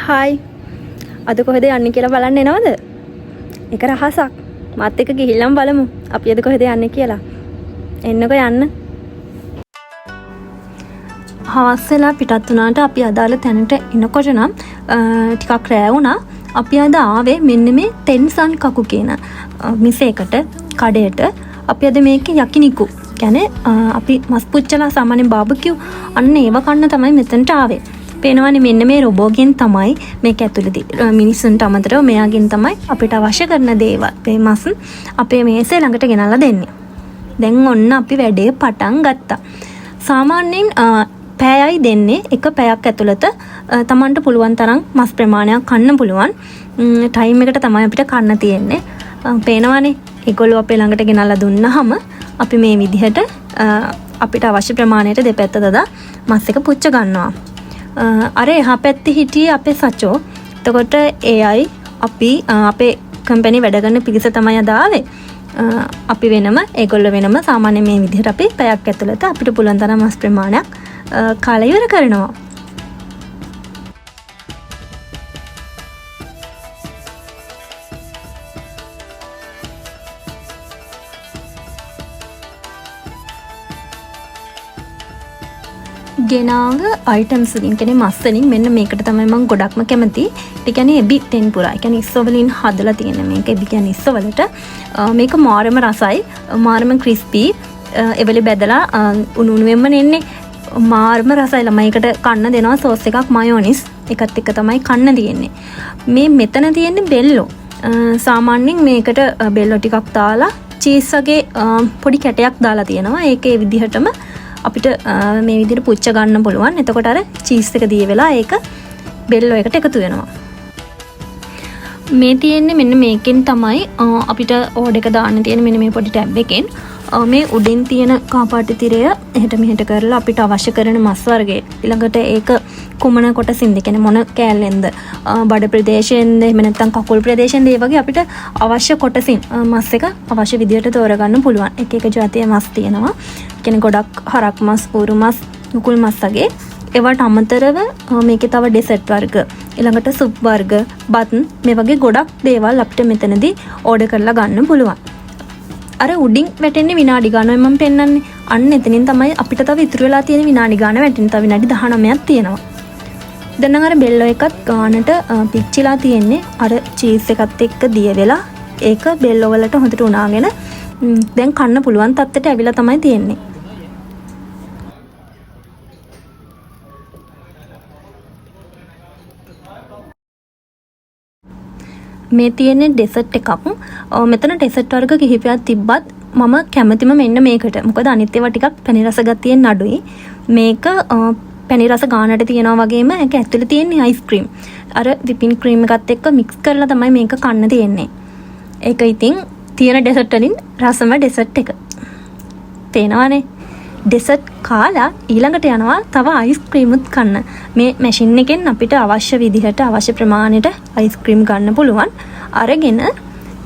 Hi. අද කොහෙද යන්නේ කියලා බලන්න එනවද? ඒක රහසක්. මාත් එක්ක ගිහිල්ලාම බලමු. අපි අද කොහෙද යන්නේ කියලා. එන්නකෝ යන්න. හවස් වෙලා පිටත් වුණාට අපි අදාළ තැනට එනකොට නම් ටිකක් රෑ වුණා. අපි අද ආවේ මෙන්න මේ තෙන්සන් කකු කියන මිසයකට කඩේට. අපි අද මේකේ යකිනිකු කියන්නේ අපි මස් පුච්චලා සාමාන්‍ය බාබකියු අන්න ඒව කන්න තමයි මෙතනට ආවේ. පේනවනේ මෙන්න මේ රොබෝගෙන් තමයි මේක ඇතුළේදී මිනිස්සුන්ට අමතරව මෙයාගෙන් තමයි අපිට අවශ්‍ය කරන දේවල් මේ මස් අපේ මේසේ ළඟට ගෙනල්ලා දෙන්නේ. දැන් ඔන්න අපි වැඩේ පටන් ගත්තා. සාමාන්‍යයෙන් පැයයි දෙන්නේ එක පැයක් ඇතුළත තමන්ට පුළුවන් තරම් මස් ප්‍රමාණයක් කන්න පුළුවන්. ටයිම් එකට තමයි අපිට කන්න තියෙන්නේ. පේනවනේ ඒගොල්ලෝ අපේ ළඟට ගෙනල්ලා දුන්නාම අපි මේ විදිහට අපිට අවශ්‍ය ප්‍රමාණයට දෙපැත්ත දදා මස් එක පුච්ච ගන්නවා. අර එහා පැත්තේ හිටියේ අපේ සචෝ. එතකොට එයයි අපි අපේ කම්පැනි වැඩ කරන පිරිස තමයි අද ආවේ. අපි වෙනම ඒගොල්ලෝ වෙනම සාමාන්‍ය මේ විදිහට අපි පැයක් ඇතුළත අපිට පුළුවන් තරම් මස් ප්‍රමාණයක් කාලා ඉවර කරනවා. ගෙනාව අයිටම්ස් වලින් කියන්නේ මස් වලින් මෙන්න මේකට තමයි මම ගොඩක්ම කැමති. ඒ කියන්නේ එබි ටෙන්පුරා. ඒ කියන්නේ ඉස්සෝ වලින් හදලා තියෙන මේක එබි කියන්නේ ඉස්සෝ වලට. මේක මාරම රසයි, මාරම ක්‍රිස්පි. එවලි බෙදලා උණු උණුවෙන්ම නෙන්නේ. මාරම රසයි. ළමයිකට කන්න දෙනවා සෝස් එකක් මයෝනිස්. එකත් එක්ක තමයි කන්න තියෙන්නේ. මේ මෙතන තියෙන්නේ බෙල්ලෝ. සාමාන්‍යයෙන් මේකට බෙල්ලෝ ටිකක් දාලා චීස් වගේ පොඩි කැටයක් දාලා තියෙනවා. ඒක ඒ විදිහටම අපිට මේ විදිහට පුච්ච ගන්න පුළුවන්. එතකොට අර චීස් එක දී වෙලා ඒක බෙල්ලෝ එකට එකතු වෙනවා. මේ තියෙන්නේ මෙන්න මේකෙන් තමයි අපිට ඕඩර් එක දාන්න තියෙන මෙන්න මේ පොඩි ටැබ් එකෙන්. මේ උඩින් තියෙන කාපාට තිරය එහෙට මෙහෙට කරලා අපිට අවශ්‍ය කරන මස් වර්ගය ඊළඟට ඒක කුමන කොටසින්ද කියන්නේ මොන කෑල්ලෙන්ද බඩ ප්‍රදේශයෙන්ද එහෙම නැත්නම් කකුල් ප්‍රදේශයෙන්ද ඒ වගේ අපිට අවශ්‍ය කොටසින් මස් එක අවශ්‍ය විදියට තෝරගන්න පුළුවන්. එක එක જાතිය මස් තියෙනවා. කියන්නේ ගොඩක් හරක් මස්, ඌරු මස්, කුකුල් මස් වගේ. ඒවට අමතරව මේකේ තව ඩෙසර්ට් වර්ග, ඊළඟට සුප් වර්ග, බත් මේ වගේ ගොඩක් දේවල් අපිට මෙතනදී ඕඩර් කරලා ගන්න පුළුවන්. අර උඩින් වැටෙන්නේ විනාඩි ගානයි මම පෙන්නන්නේ. අන්න එතනින් තමයි අපිට තව ඉතුරු වෙලා තියෙන විනාඩි ගාන වැටෙන. තව විනාඩි 19ක් තියෙනවා. දැන් අර බෙල්ලෝ එකත් ගානට පිච්චිලා තියෙන්නේ. අර චීස් එකත් එක්ක දිය වෙලා ඒක බෙල්ලෝ වලට හොඳට උනාගෙන දැන් කන්න පුළුවන් තත්ත්වයට ඇවිල්ලා තමයි තියෙන්නේ. මේ තියෙන්නේ ඩෙසර්ට් එකක්. මෙතන ඩෙසර්ට් වර්ග කිහිපයක් තිබ්බත් මම කැමතිම මෙන්න මේකට. මොකද අනිත් ඒවා ටිකක් පැණි රස ගතියෙන් අඩුයි. මේක පැණි රස ගානට තියෙනවා වගේම ඒක ඇතුලේ තියෙන්නේ අයිස්ක්‍රීම්. අර විපින් ක්‍රීම් එකත් එක්ක මික්ස් කරලා තමයි මේක කන්න තියෙන්නේ. ඒක ඉතින් තියෙන ඩෙසර්ට් වලින් රසම ඩෙසර්ට් එක. තේනවනේ. ඩෙසර්ට් කාලා ඊළඟට යනවා තව අයිස්ක්‍රීමුත් කන්න. මේ මැෂින් එකෙන් අපිට අවශ්‍ය විදිහට අවශ්‍ය ප්‍රමාණයට අයිස්ක්‍රීම් ගන්න පුළුවන්. අරගෙන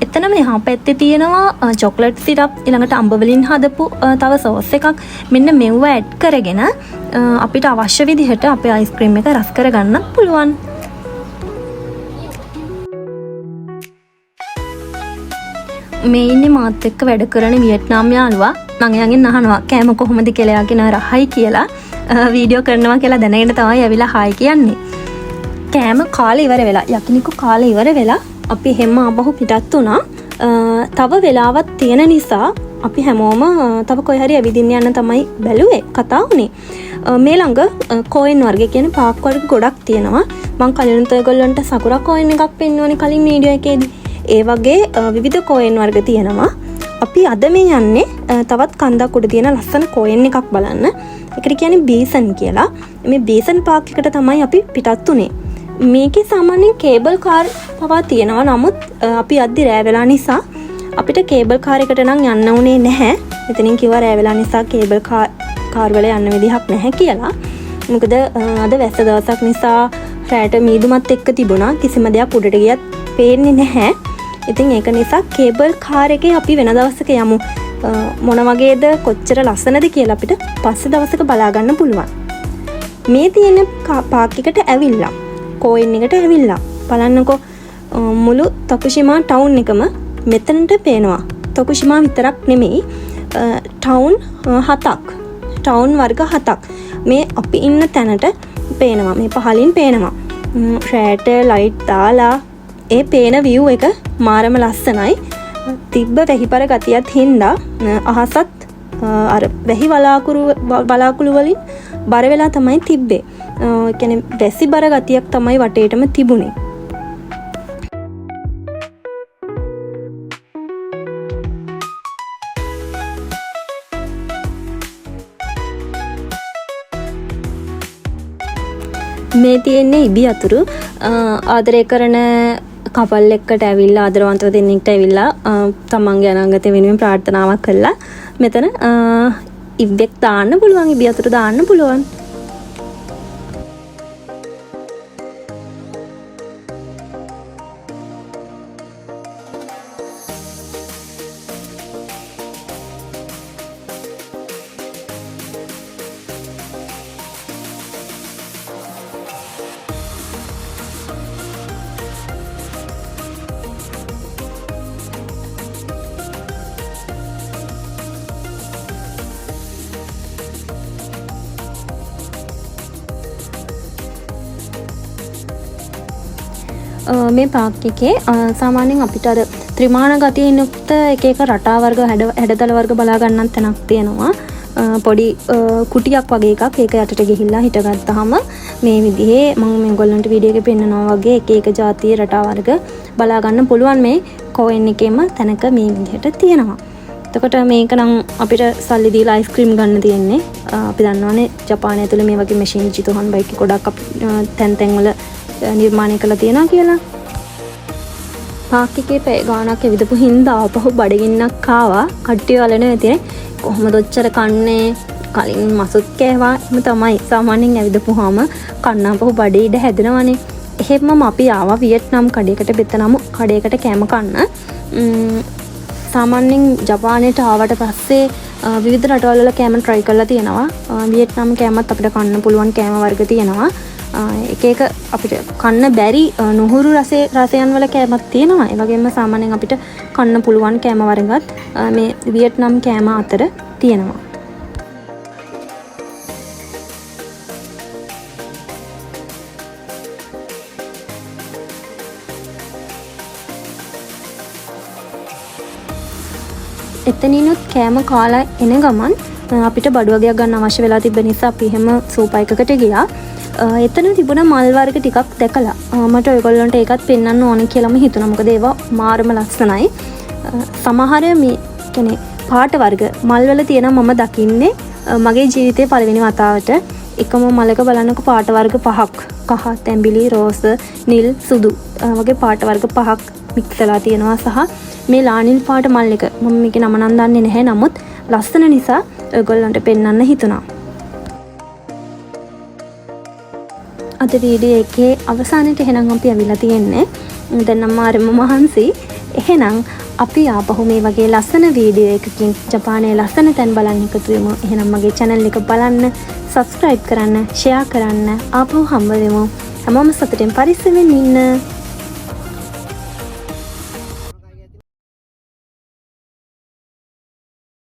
එතනම එහා පැත්තේ තියෙනවා චොක්ලට් සිරප් ඊළඟට අඹ වලින් හදපු තව සෝස් එකක්. මෙන්න මෙව ඇඩ් කරගෙන අපිට අවශ්‍ය විදිහට අපේ අයිස්ක්‍රීම් එක රස කරගන්න පුළුවන්. මේ ඉන්නේ මාත් එක්ක වැඩ කරන වියට්නාම් යාළුවා. මම එයාගෙන් අහනවා කෑම කොහොමද කියලා. එයාගෙන රහයි කියලා වීඩියෝ කරනවා කියලා දැනගෙන තමයි ඇවිල්ලා හායි කියන්නේ. කෑම කාලේ ඉවර වෙලා යකිනිකු කාලේ ඉවර වෙලා අපි හැම ආපහු පිටත් වුණා. තව වෙලාවක් තියෙන නිසා අපි හැමෝම තව කොයි හරි ඇවිදින්න යන්න තමයි බැලුවේ කතා වුනේ. මේ ළඟ කෝයින් වර්ග කියන්නේ පාක් වර්ග ගොඩක් තියෙනවා. මම කලිනුත් ඔයගොල්ලන්ට සකුරා කෝයින් එකක් පෙන්වන්නේ කලින් වීඩියෝ එකේදී. ඒ වගේ විවිධ කෝයින් වර්ග තියෙනවා. අපි අද මේ යන්නේ තවත් කන්දක් උඩ තියෙන ලස්සන කෝයින් එකක් බලන්න. ඒකට කියන්නේ බීසන් කියලා. මේ බීසන් පාක් එකට තමයි අපි පිටත් උනේ. මේකේ සාමාන්‍යයෙන් කේබල් කාර් පවා තියෙනවා. නමුත් අපි අද්දි රෑ වෙලා නිසා අපිට කේබල් කාර් එකට නම් යන්න උනේ නැහැ. එතනින් කිව්වා රෑ වෙලා නිසා කේබල් කාර් වල යන්න විදිහක් නැහැ කියලා. මොකද අද වැස්ස දවසක් නිසා රෑට මීදුමත් එක්ක තිබුණා. කිසිම දෙයක් උඩට ගියත් පේන්නේ නැහැ. ඉතින් ඒක නිසා කේබල් කාර් එකේ අපි වෙන දවසක යමු. මොන වගේද කොච්චර ලස්සනද කියලා අපිට පස්සේ දවසක බලා ගන්න පුළුවන්. මේ තියෙන පාක් එකට ඇවිල්ලා කෝයින් එකට ඇවිල්ලා. බලන්නකෝ මුළු තොකුෂිමා ටවුන් එකම මෙතනට පේනවා. තොකුෂිමා විතරක් නෙමෙයි ටවුන් 7ක්. ටවුන් වර්ග 7ක් මේ අපි ඉන්න තැනට පේනවා. මේ පහලින් පේනවා. රෑට ලයිට් දාලා ඒ පේන view එක මාරම ලස්සනයි. තිබ්බ වැහිපර ගතියත් හින්දා අහසත් අර වැහි බලාකුළු වලින් බර වෙලා තමයි තිබ්බේ. කියන්නේ වැසි බර ගතියක් තමයි වටේටම තිබුණේ. මේ තියෙන්නේ ඉබි අතුරු ආදරය කරන කපල් එක්කට ඇවිල්ලා ආදරවන්තව දෙන්නෙක්ට ඇවිල්ලා තමන්ගේ අනාගතය වෙනුවෙන් ප්‍රාර්ථනාවක් කළා. මෙතන ඉබ්බෙක් දාන්න පුළුවන්, ඉබි අතුරු දාන්න පුළුවන්. මේ පාක් එකේ සාමාන්‍යයෙන් අපිට අර ත්‍රිමාණ ගතියෙන් යුක්ත එක එක රටා වර්ග හැඩතල වර්ග බලා ගන්නත් තැනක් තියෙනවා. පොඩි කුටියක් වගේ එකක් ඒක යටට ගිහිල්ලා හිටගත්තාම මේ විදිහේ මම මේගොල්ලන්ට වීඩියෝ එකේ පෙන්නනවා වගේ එක එක ජාතියේ රටා වර්ග බලා ගන්න පුළුවන් මේ කෝයින් එකේම තැනක මේ විදිහට තියෙනවා. එතකොට මේක නම් අපිට සල්ලි දීලා අයිස්ක්‍රීම් ගන්න තියෙන්නේ. අපි දන්නවනේ ජපානය තුළ මේ වගේ මැෂින් ජිතෝහන් බයික් ගොඩක් තැන් තැන්වල නිර්මාණය කළා තියෙනවා කියලා. පාක් එකේ පැය ගාණක් ඇවිදපු හින්දා ආපහු බඩගින්නක් ආවා. කට්ටිය වලන ඇතිනේ කොහොමද ඔච්චර කන්නේ, කලින් මසුත් කෑවා. එහෙම තමයි සාමාන්‍යයෙන් ඇවිදපුවාම කන්න ආපහු බඩේ ඉඩ හැදෙනවනේ. එහෙමම අපි ආවා වියට්නාම් කඩේකට බෙතනම කඩේකට කෑම කන්න. සාමාන්‍යයෙන් ජපානයට ආවට පස්සේ විවිධ රටවල් වල කෑම try කරලා තියෙනවා. වියට්නාම් කෑමත් අපිට කන්න පුළුවන් කෑම වර්ග තියෙනවා. එක එක අපිට කන්න බැරි නුහුරු රසයන් වල කෑමක් තියෙනවා. ඒ වගේම සාමාන්‍යයෙන් අපිට කන්න පුළුවන් කෑම වර්ගත් මේ වියට්නාම් කෑම අතර තියෙනවා. එතනිනුත් කෑම කාලා එන ගමන් අපිට බඩු වගයක් ගන්න අවශ්‍ය වෙලා තිබෙන නිසා අපි එහෙම සූපා එකකට ගියා. එතන තිබුණ මල් වර්ග ටිකක් දැකලා මට ඔයගොල්ලන්ට ඒකත් පෙන්වන්න ඕනේ කියලාම හිතුණා. මොකද ඒවා මාරම ලස්සනයි. සමහර මේ කියන්නේ පාට වර්ග මල් වල තියෙන මම දකින්නේ මගේ ජීවිතේ පළවෙනි වතාවට එකම මලක බලනකොට පාට වර්ග 5ක් කහ, තැඹිලි, රෝස, නිල්, සුදු වගේ පාට වර්ග 5ක් මික්ස් වෙලා තියෙනවා. සහ මේ ලානිල් පාට මල් එක මම මේකේ නම නම් දන්නේ නැහැ. නමුත් ලස්සන නිසා ඔයගොල්ලන්ට පෙන්වන්න හිතුණා. අද වීඩියෝ එකේ අවසානයේ එහෙනම් අපි ඇවිල්ලා තියෙන්නේ. දැන් නම් මාරම මහන්සි. එහෙනම් අපි ආපහු මේ වගේ ලස්සන වීඩියෝ එකකින් ජපානයේ ලස්සන තැන් බලන්න එකතු වෙමු. එහෙනම් මගේ channel එක බලන්න, subscribe කරන්න, share කරන්න. ආපහු හම්බ වෙමු. හැමෝම සතුටින් පරිස්සමෙන් ඉන්න.